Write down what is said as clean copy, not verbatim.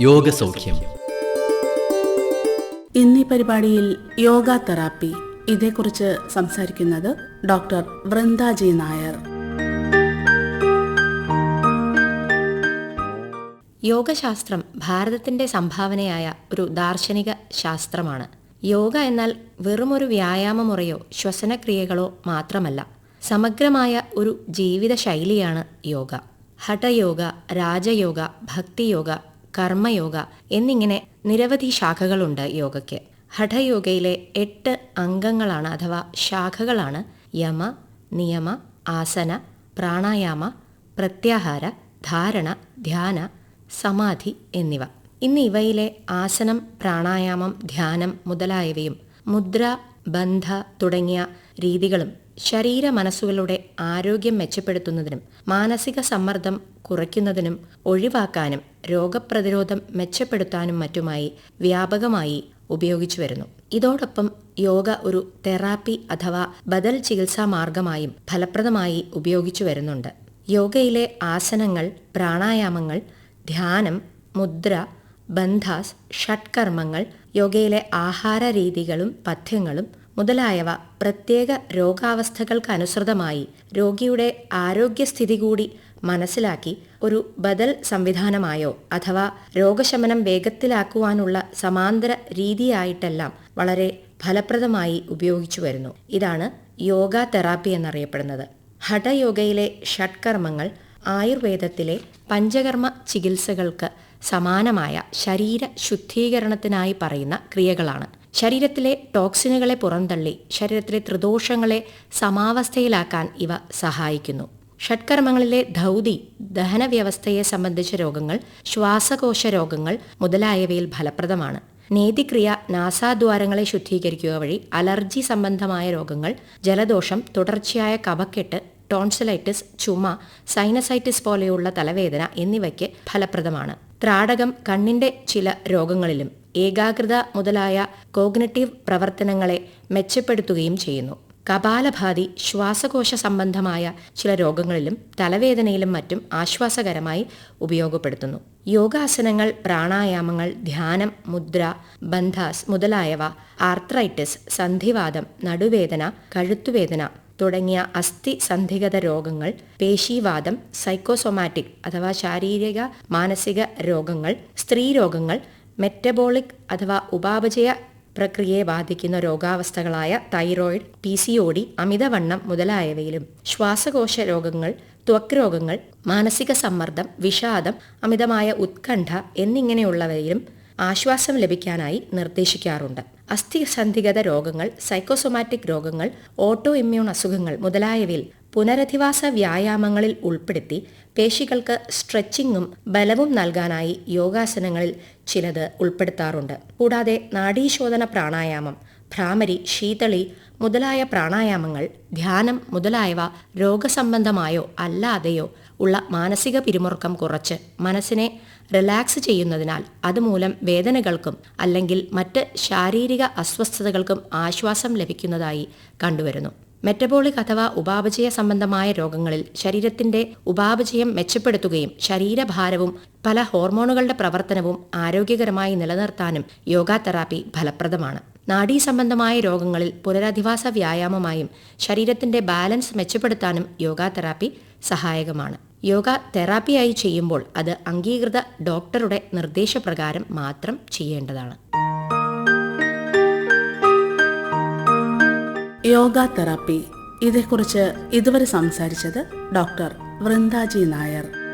യോഗസൗഖ്യം. ഇന്നീ പരിപാടിയിൽ യോഗ തെറാപ്പി, ഇതേക്കുറിച്ച് സംസാരിക്കുന്നത് ഡോക്ടർ വൃന്ദ ജി നായർ. യോഗശാസ്ത്രം ഭാരതത്തിൻ്റെ സംഭാവനയായ ഒരു ദാർശനിക ശാസ്ത്രമാണ്. യോഗ എന്നാൽ വെറുമൊരു വ്യായാമമുറയോ ശ്വസനക്രിയകളോ മാത്രമല്ല, സമഗ്രമായ ഒരു ജീവിത ശൈലിയാണ് യോഗ. ഹഠയോഗ, രാജയോഗ, ഭക്തിയോഗ, കർമ്മയോഗ എന്നിങ്ങനെ നിരവധി ശാഖകളുണ്ട് യോഗയ്ക്ക്. ഹഠയോഗയിലെ 8 അംഗങ്ങളാണ് അഥവാ ശാഖകളാണ് യമ, നിയമ, ആസന, പ്രാണായാമ, പ്രത്യാഹാര, ധാരണ, ധ്യാന, സമാധി എന്നിവ. ഇന്ന് ഇവയിലെ ആസനം, പ്രാണായാമം, ധ്യാനം മുതലായവയും മുദ്ര, ബന്ധ തുടങ്ങിയ രീതികളും ശരീര മനസ്സുകളുടെ ആരോഗ്യം മെച്ചപ്പെടുത്തുന്നതിനും മാനസിക സമ്മർദ്ദം കുറയ്ക്കുന്നതിനും ഒഴിവാക്കാനും രോഗപ്രതിരോധം മെച്ചപ്പെടുത്താനും മറ്റുമായി വ്യാപകമായി ഉപയോഗിച്ചു വരുന്നു. ഇതോടൊപ്പം യോഗ ഒരു തെറാപ്പി അഥവാ ബദൽ ചികിത്സാ മാർഗമായും ഫലപ്രദമായി ഉപയോഗിച്ചു വരുന്നുണ്ട്. യോഗയിലെ ആസനങ്ങൾ, പ്രാണായാമങ്ങൾ, ധ്യാനം, മുദ്ര, ബന്ധാസ്, ഷഡ്കർമ്മങ്ങൾ, യോഗയിലെ ആഹാര രീതികളും പഥ്യങ്ങളും മുതലായവ പ്രത്യേക രോഗാവസ്ഥകൾക്കനുസൃതമായി രോഗിയുടെ ആരോഗ്യസ്ഥിതി കൂടി മനസ്സിലാക്കി ഒരു ബദൽ സംവിധാനമായോ അഥവാ രോഗശമനം വേഗത്തിലാക്കുവാനുള്ള സമാന്തര രീതിയായിട്ടെല്ലാം വളരെ ഫലപ്രദമായി ഉപയോഗിച്ചു വരുന്നു. ഇതാണ് യോഗ തെറാപ്പി എന്നറിയപ്പെടുന്നത്. ഹഠയോഗയിലെ ഷഡ്കർമ്മങ്ങൾ ആയുർവേദത്തിലെ പഞ്ചകർമ്മ ചികിത്സകൾക്ക് സമാനമായ ശരീര ശുദ്ധീകരണത്തിനായി പറയുന്ന ക്രിയകളാണ്. ശരീരത്തിലെ ടോക്സിനുകളെ പുറന്തള്ളി ശരീരത്തിലെ ത്രിദോഷങ്ങളെ സമാവസ്ഥയിലാക്കാൻ ഇവ സഹായിക്കുന്നു. ഷഡ്കർമ്മങ്ങളിലെ ധൗതി, ദഹന വ്യവസ്ഥയെ സംബന്ധിച്ച രോഗങ്ങൾ, ശ്വാസകോശ രോഗങ്ങൾ മുതലായവയിൽ ഫലപ്രദമാണ്. നേതിക്രിയ നാസാദ്വാരങ്ങളെ ശുദ്ധീകരിക്കുക വഴി അലർജി സംബന്ധമായ രോഗങ്ങൾ, ജലദോഷം, തുടർച്ചയായ കഫക്കെട്ട്, ടോൺസിലൈറ്റിസ്, ചുമ, സൈനസൈറ്റിസ് പോലെയുള്ള തലവേദന എന്നിവയ്ക്ക് ഫലപ്രദമാണ്. ത്രാടകം കണ്ണിന്റെ ചില രോഗങ്ങളിലും ഏകാഗ്രത മുതലായ കോഗ്നിറ്റീവ് പ്രവർത്തനങ്ങളെ മെച്ചപ്പെടുത്തുകയും ചെയ്യുന്നു. കപാലഭാതി ശ്വാസകോശ സംബന്ധമായ ചില രോഗങ്ങളിലും തലവേദനയിലും മറ്റും ആശ്വാസകരമായി ഉപയോഗപ്പെടുത്തുന്നു. യോഗാസനങ്ങൾ, പ്രാണായാമങ്ങൾ, ധ്യാനം, മുദ്ര, ബന്ധാസ് മുതലായവ ആർത്രൈറ്റിസ്, സന്ധിവാതം, നടുവേദന, കഴുത്തുവേദന തുടങ്ങിയ അസ്ഥി സന്ധിഗത രോഗങ്ങൾ, പേശീവാദം, സൈക്കോസൊമാറ്റിക് അഥവാ ശാരീരിക മാനസിക രോഗങ്ങൾ, സ്ത്രീരോഗങ്ങൾ, മെറ്റബോളിക് അഥവാ ഉപാപചയ പ്രക്രിയയെ ബാധിക്കുന്ന രോഗാവസ്ഥകളായ തൈറോയിഡ്, PCOD, അമിതവണ്ണം മുതലായവയിലും, ശ്വാസകോശ രോഗങ്ങൾ, ത്വക്ക് രോഗങ്ങൾ, മാനസിക സമ്മർദ്ദം, വിഷാദം, അമിതമായ ഉത്കണ്ഠ എന്നിങ്ങനെയുള്ളവയിലും ആശ്വാസം ലഭിക്കാനായി നിർദ്ദേശിക്കാറുണ്ട്. അസ്ഥിസന്ധിഗത രോഗങ്ങൾ, സൈക്കോസൊമാറ്റിക് രോഗങ്ങൾ, ഓട്ടോ ഇമ്മ്യൂൺ അസുഖങ്ങൾ മുതലായവയിൽ പുനരധിവാസ വ്യായാമങ്ങളിൽ ഉൾപ്പെടുത്തി പേശികൾക്ക് സ്ട്രെച്ചിങ്ങും ബലവും നൽകാനായി യോഗാസനങ്ങളിൽ ചിലത് ഉൾപ്പെടുത്താറുണ്ട്. കൂടാതെ നാഡീശോധന പ്രാണായാമം, ഭ്രാമരി, ശീതളി മുതലായ പ്രാണായാമങ്ങൾ, ധ്യാനം മുതലായവ രോഗസംബന്ധമായോ അല്ലാതെയോ ഉള്ള മാനസിക പിരിമുറുക്കം കുറച്ച് മനസ്സിനെ റിലാക്സ് ചെയ്യുന്നതിനാൽ അതുമൂലം വേദനകൾക്കും അല്ലെങ്കിൽ മറ്റ് ശാരീരിക അസ്വസ്ഥതകൾക്കും ആശ്വാസം ലഭിക്കുന്നതായി കണ്ടുവരുന്നു. മെറ്റബോളിക് അഥവാ ഉപാപചയ സംബന്ധമായ രോഗങ്ങളിൽ ശരീരത്തിന്റെ ഉപാപചയം മെച്ചപ്പെടുത്തുകയും ശരീരഭാരവും പല ഹോർമോണുകളുടെ പ്രവർത്തനവും ആരോഗ്യകരമായി നിലനിർത്താനും യോഗ തെറാപ്പി ഫലപ്രദമാണ്. നാഡീ സംബന്ധമായ രോഗങ്ങളിൽ പുനരധിവാസ വ്യായാമമായും ശരീരത്തിന്റെ ബാലൻസ് മെച്ചപ്പെടുത്താനും യോഗ തെറാപ്പി സഹായകമാണ്. യോഗ തെറാപ്പിയായി ചെയ്യുമ്പോൾ അത് അംഗീകൃത ഡോക്ടറുടെ നിർദ്ദേശപ്രകാരം മാത്രം ചെയ്യേണ്ടതാണ്. യോഗ തെറാപ്പി, ഇതേക്കുറിച്ച് ഇതുവരെ സംസാരിച്ചത് ഡോക്ടർ വൃന്ദ ജി നായർ.